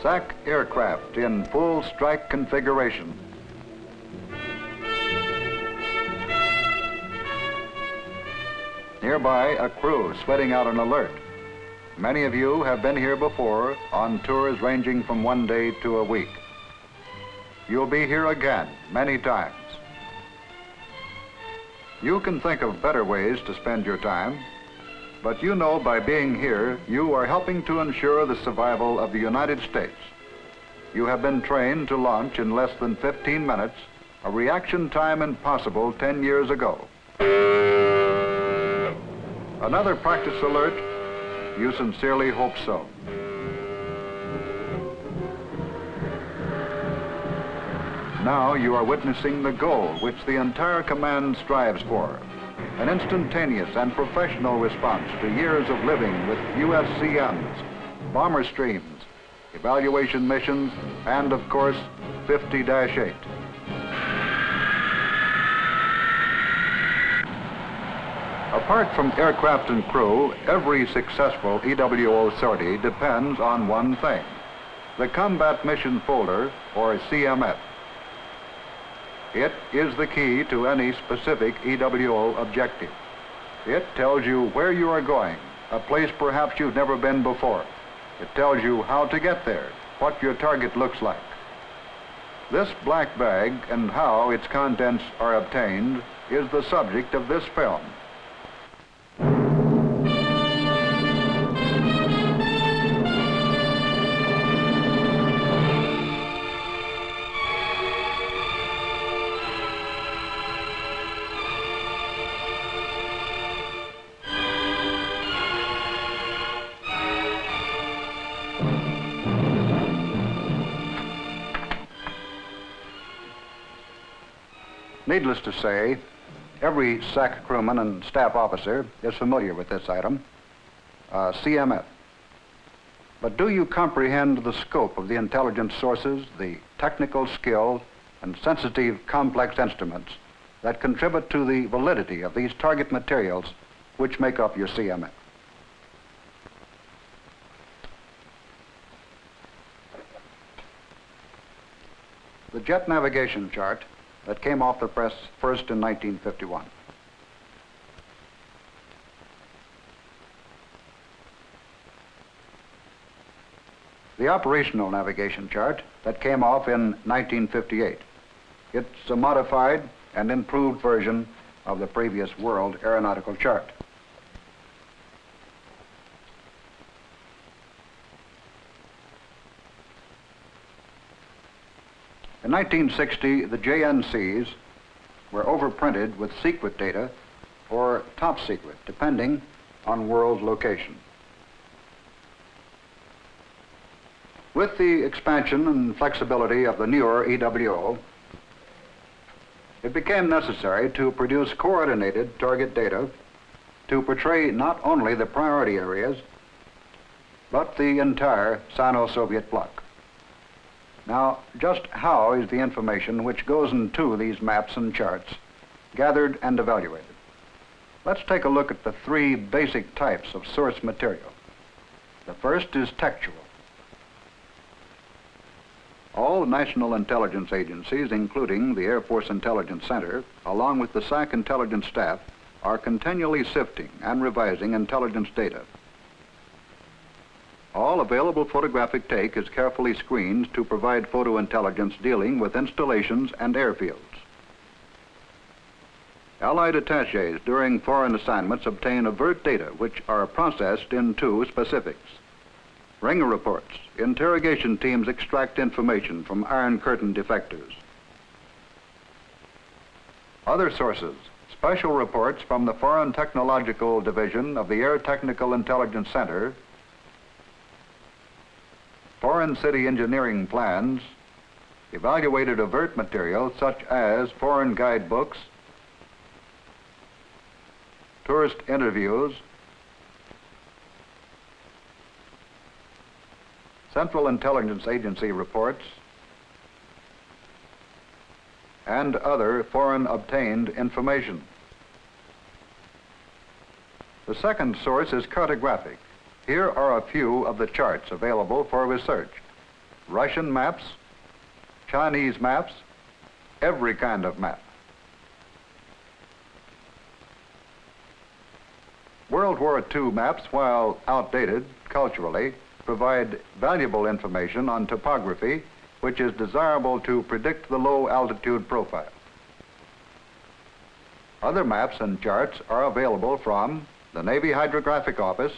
SAC aircraft in full strike configuration. Nearby, a crew sweating out an alert. Many of you have been here before on tours ranging from 1 day to a week. You'll be here again many times. You can think of better ways to spend your time, but you know by being here, you are helping to ensure the survival of the United States. You have been trained to launch in less than 15 minutes, a reaction time impossible 10 years ago. Another practice alert? You sincerely hope so. Now you are witnessing the goal which the entire command strives for, an instantaneous and professional response to years of living with USCMs, bomber streams, evaluation missions, and of course, 50-8. Apart from aircraft and crew, every successful EWO sortie depends on one thing, the Combat Mission Folder, or CMF. It is the key to any specific EWO objective. It tells you where you are going, a place perhaps you've never been before. It tells you how to get there, what your target looks like. This black bag and how its contents are obtained is the subject of this film. Needless to say, every SAC crewman and staff officer is familiar with this item, CMF. But do you comprehend the scope of the intelligence sources, the technical skill, and sensitive, complex instruments that contribute to the validity of these target materials which make up your CMF? The jet navigation chart that came off the press first in 1951. The operational navigation chart that came off in 1958. It's a modified and improved version of the previous World Aeronautical Chart. In 1960, the JNCs were overprinted with secret data or top secret, depending on world location. With the expansion and flexibility of the newer EWO, it became necessary to produce coordinated target data to portray not only the priority areas, but the entire Sino-Soviet bloc. Now, just how is the information which goes into these maps and charts gathered and evaluated? Let's take a look at the three basic types of source material. The first is textual. All national intelligence agencies, including the Air Force Intelligence Center, along with the SAC intelligence staff, are continually sifting and revising intelligence data. All available photographic take is carefully screened to provide photo intelligence dealing with installations and airfields. Allied attaches during foreign assignments obtain overt data which are processed into specifics. Ringer reports, interrogation teams extract information from Iron Curtain defectors. Other sources, special reports from the Foreign Technological Division of the Air Technical Intelligence Center, foreign city engineering plans, evaluated overt material such as foreign guidebooks, tourist interviews, Central Intelligence Agency reports, and other foreign obtained information. The second source is cartographic. Here are a few of the charts available for research. Russian maps, Chinese maps, every kind of map. World War II maps, while outdated culturally, provide valuable information on topography, which is desirable to predict the low altitude profile. Other maps and charts are available from the Navy Hydrographic Office,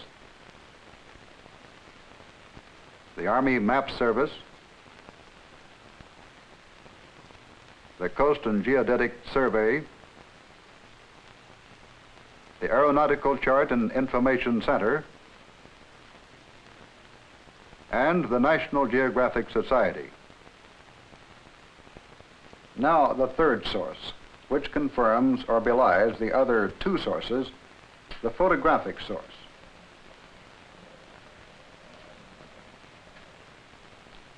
the Army Map Service, the Coast and Geodetic Survey, the Aeronautical Chart and Information Center, and the National Geographic Society. Now, the third source, which confirms or belies the other two sources, the photographic source.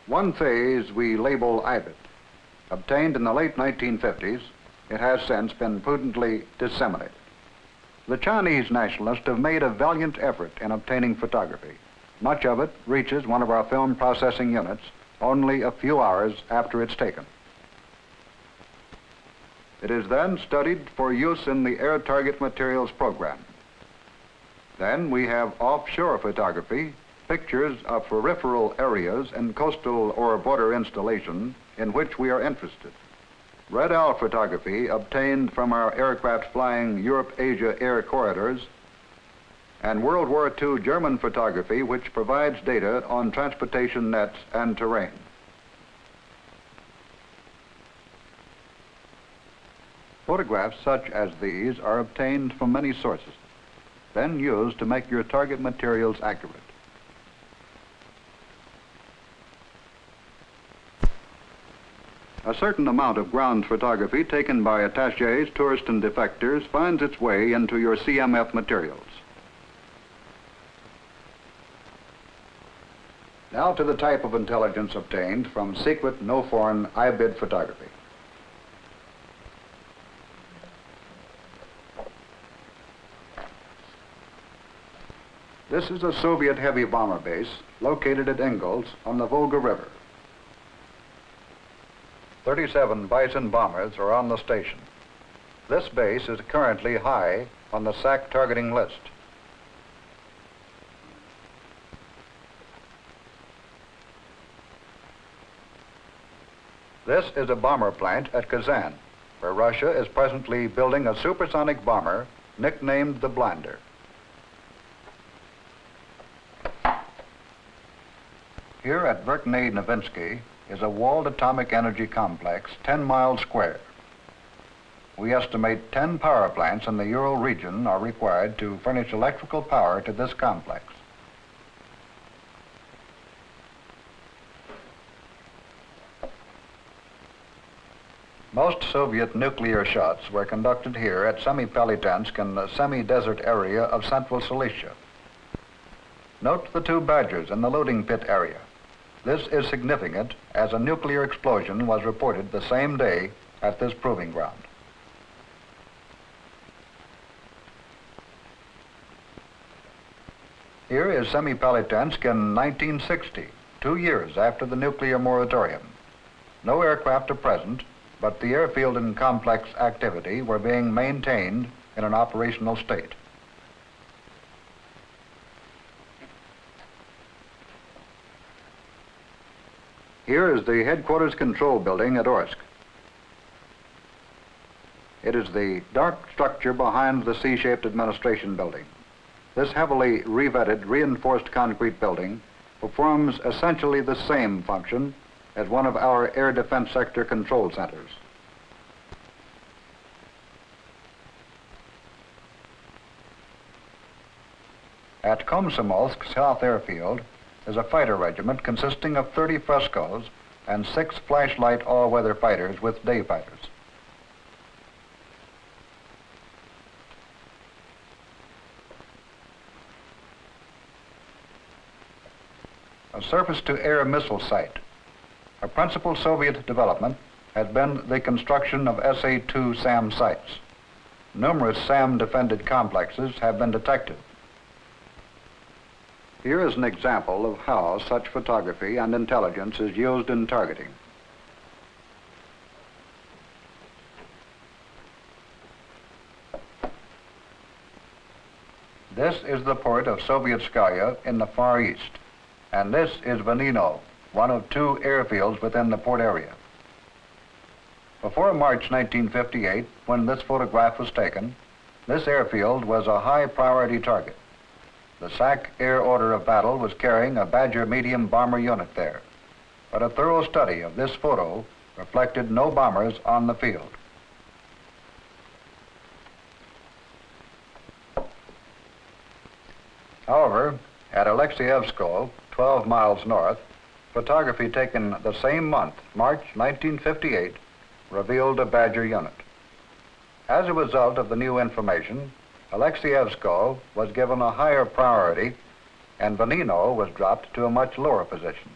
One phase we label IBIT. Obtained in the late 1950s, it has since been prudently disseminated. The Chinese nationalists have made a valiant effort in obtaining photography. Much of it reaches one of our film processing units only a few hours after it's taken. It is then studied for use in the Air Target Materials program. Then we have offshore photography, pictures of peripheral areas and coastal or border installation in which we are interested. Red Owl photography obtained from our aircraft flying Europe-Asia air corridors, and World War II German photography, which provides data on transportation nets and terrain. Photographs such as these are obtained from many sources, then used to make your target materials accurate. A certain amount of ground photography taken by attachés, tourists, and defectors finds its way into your CMF materials. Now to the type of intelligence obtained from secret no-foreign IBID photography. This is a Soviet heavy bomber base located at Ingalls on the Volga River. 37 Bison bombers are on the station. This base is currently high on the SAC targeting list. This is a bomber plant at Kazan, where Russia is presently building a supersonic bomber nicknamed the Blinder. Here at Verkhney-Novinsky is a walled atomic energy complex 10 miles square. We estimate 10 power plants in the Ural region are required to furnish electrical power to this complex. Most Soviet nuclear shots were conducted here at Semipalatinsk in the semi-desert area of Central Silesia. Note the two Badgers in the loading pit area. This is significant as a nuclear explosion was reported the same day at this proving ground. Here is Semipalatinsk in 1960, 2 years after the nuclear moratorium. No aircraft are present, but the airfield and complex activity were being maintained in an operational state. Here is the headquarters control building at Orsk. It is the dark structure behind the C-shaped administration building. This heavily revetted, reinforced concrete building performs essentially the same function as one of our air defense sector control centers. At Komsomolsk South Airfield is a fighter regiment consisting of 30 Frescos and 6 flashlight all-weather fighters with day fighters. A surface-to-air missile site. A principal Soviet development has been the construction of SA-2 SAM sites. Numerous SAM-defended complexes have been detected. Here is an example of how such photography and intelligence is used in targeting. This is the port of Sovietskaya in the Far East, and this is Vanino, one of 2 airfields within the port area. Before March 1958, when this photograph was taken, this airfield was a high priority target. The SAC Air Order of Battle was carrying a Badger medium bomber unit there, but a thorough study of this photo reflected no bombers on the field. However, at Alexeyevskoye, 12 miles north, photography taken the same month, March 1958, revealed a Badger unit. As a result of the new information, Alexeyevskoye was given a higher priority and Vanino was dropped to a much lower position.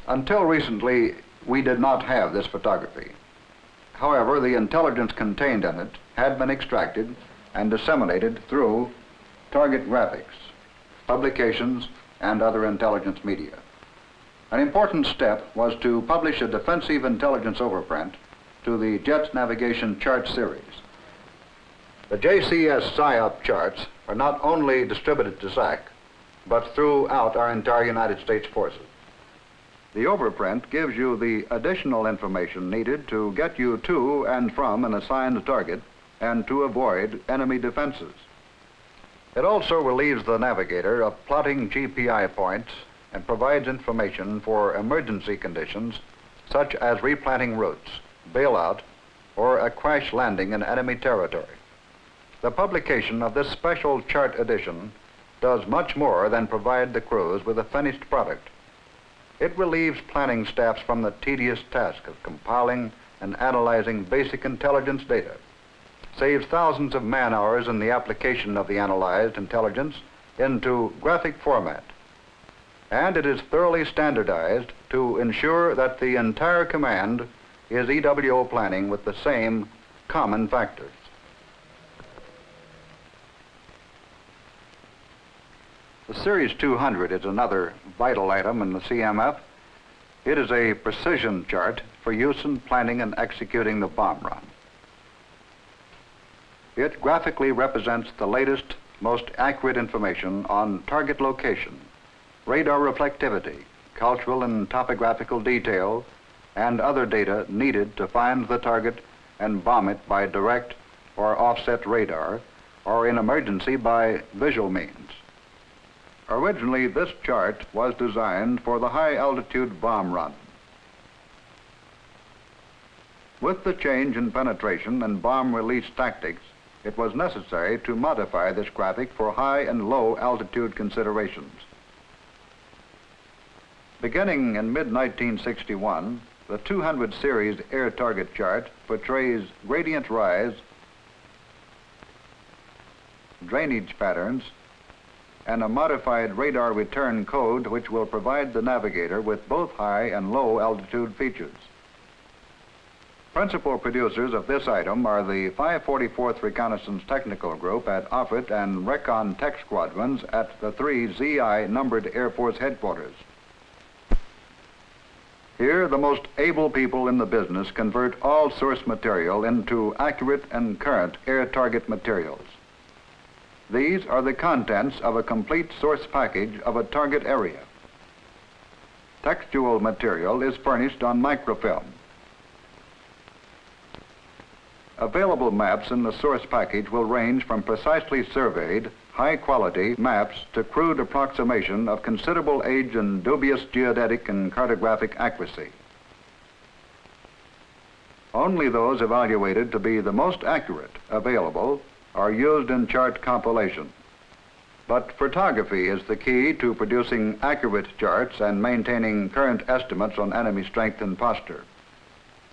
Until recently, we did not have this photography. However, the intelligence contained in it had been extracted and disseminated through target graphics, publications, and other intelligence media. An important step was to publish a defensive intelligence overprint to the Jets Navigation Chart Series. The JCS PSYOP charts are not only distributed to SAC, but throughout our entire United States forces. The overprint gives you the additional information needed to get you to and from an assigned target and to avoid enemy defenses. It also relieves the navigator of plotting GPI points and provides information for emergency conditions such as replanting routes, bailout, or a crash landing in enemy territory. The publication of this special chart edition does much more than provide the crews with a finished product. It relieves planning staffs from the tedious task of compiling and analyzing basic intelligence data, saves thousands of man-hours in the application of the analyzed intelligence into graphic format, and it is thoroughly standardized to ensure that the entire command is EWO planning with the same common factors. The Series 200 is another vital item in the CMF. It is a precision chart for use in planning and executing the bomb run. It graphically represents the latest, most accurate information on target location, radar reflectivity, cultural and topographical detail, and other data needed to find the target and bomb it by direct or offset radar, or in emergency by visual means. Originally, this chart was designed for the high-altitude bomb run. With the change in penetration and bomb release tactics, it was necessary to modify this graphic for high and low altitude considerations. Beginning in mid-1961, the 200 series air target chart portrays gradient rise, drainage patterns, and a modified radar return code which will provide the navigator with both high and low altitude features. Principal producers of this item are the 544th Reconnaissance Technical Group at Offutt and Recon Tech Squadrons at the 3 ZI numbered Air Force headquarters. Here, the most able people in the business convert all source material into accurate and current air target materials. These are the contents of a complete source package of a target area. Textual material is furnished on microfilm. Available maps in the source package will range from precisely surveyed, high-quality maps to crude approximation of considerable age and dubious geodetic and cartographic accuracy. Only those evaluated to be the most accurate available are used in chart compilation. But photography is the key to producing accurate charts and maintaining current estimates on enemy strength and posture.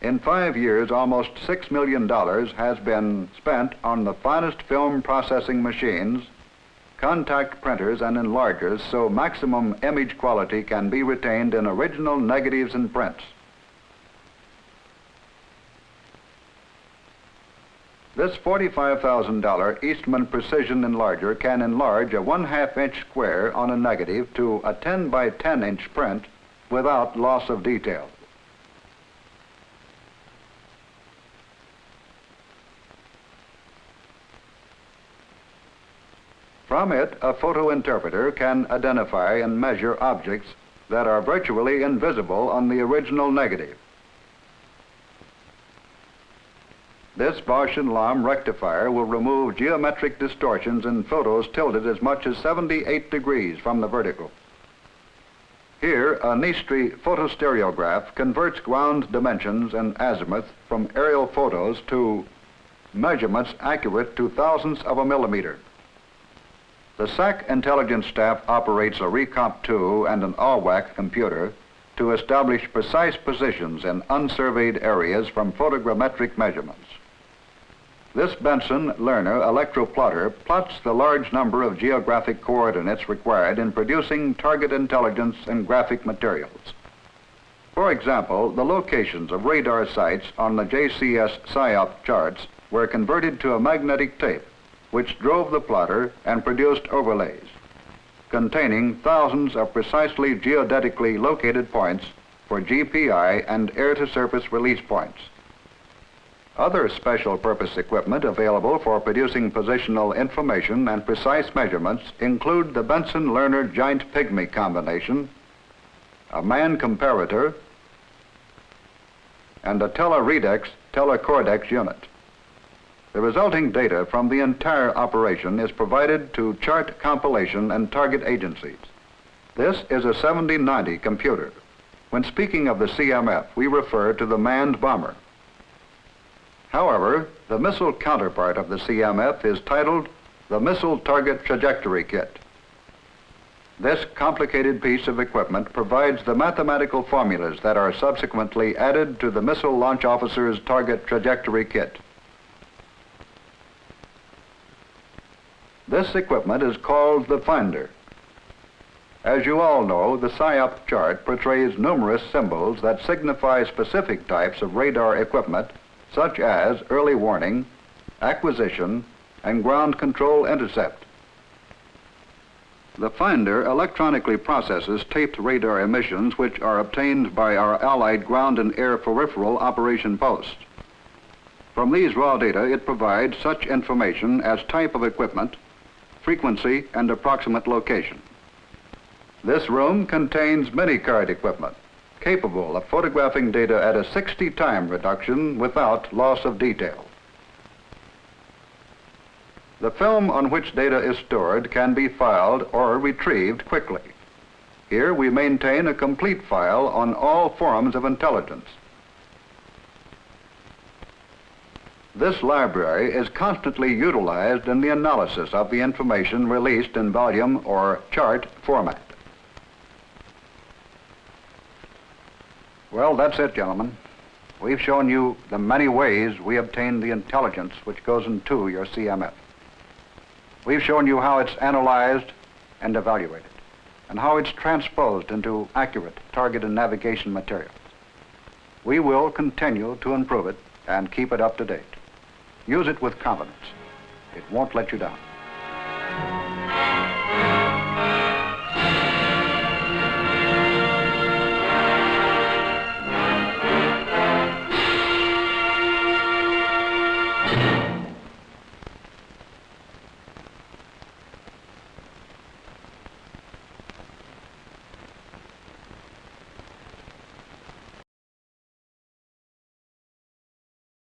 In 5 years, almost $6 million has been spent on the finest film processing machines, contact printers, and enlargers so maximum image quality can be retained in original negatives and prints. This $45,000 Eastman Precision Enlarger can enlarge a 1/2 inch square on a negative to a 10 by 10 inch print without loss of detail. From it, a photo interpreter can identify and measure objects that are virtually invisible on the original negative. This Bausch & Lomb rectifier will remove geometric distortions in photos tilted as much as 78 degrees from the vertical. Here, a Nistri photostereograph converts ground dimensions and azimuth from aerial photos to measurements accurate to thousandths of a millimeter. The SAC intelligence staff operates a Recomp 2 and an AWAC computer to establish precise positions in unsurveyed areas from photogrammetric measurements. This Benson Lerner electroplotter plots the large number of geographic coordinates required in producing target intelligence and graphic materials. For example, the locations of radar sites on the JCS PSYOP charts were converted to a magnetic tape, which drove the plotter and produced overlays containing thousands of precisely geodetically located points for GPI and air-to-surface release points. Other special purpose equipment available for producing positional information and precise measurements include the Benson Lerner Giant Pygmy combination, a man comparator, and a Teleredex telecordex unit. The resulting data from the entire operation is provided to chart compilation and target agencies. This is a 7090 computer. When speaking of the CMF, we refer to the manned bomber. However, the missile counterpart of the CMF is titled the Missile Target Trajectory Kit. This complicated piece of equipment provides the mathematical formulas that are subsequently added to the Missile Launch Officer's Target Trajectory Kit. This equipment is called the Finder. As you all know, the PSYOP chart portrays numerous symbols that signify specific types of radar equipment, such as early warning, acquisition, and ground control intercept. The Finder electronically processes taped radar emissions which are obtained by our allied ground and air peripheral operation posts. From these raw data, it provides such information as type of equipment, frequency, and approximate location. This room contains mini-card equipment, capable of photographing data at a 60-time reduction without loss of detail. The film on which data is stored can be filed or retrieved quickly. Here we maintain a complete file on all forms of intelligence. This library is constantly utilized in the analysis of the information released in volume or chart format. Well, that's it, gentlemen. We've shown you the many ways we obtain the intelligence which goes into your CMF. We've shown you how it's analyzed and evaluated, and how it's transposed into accurate target and navigation materials. We will continue to improve it and keep it up to date. Use it with confidence. It won't let you down.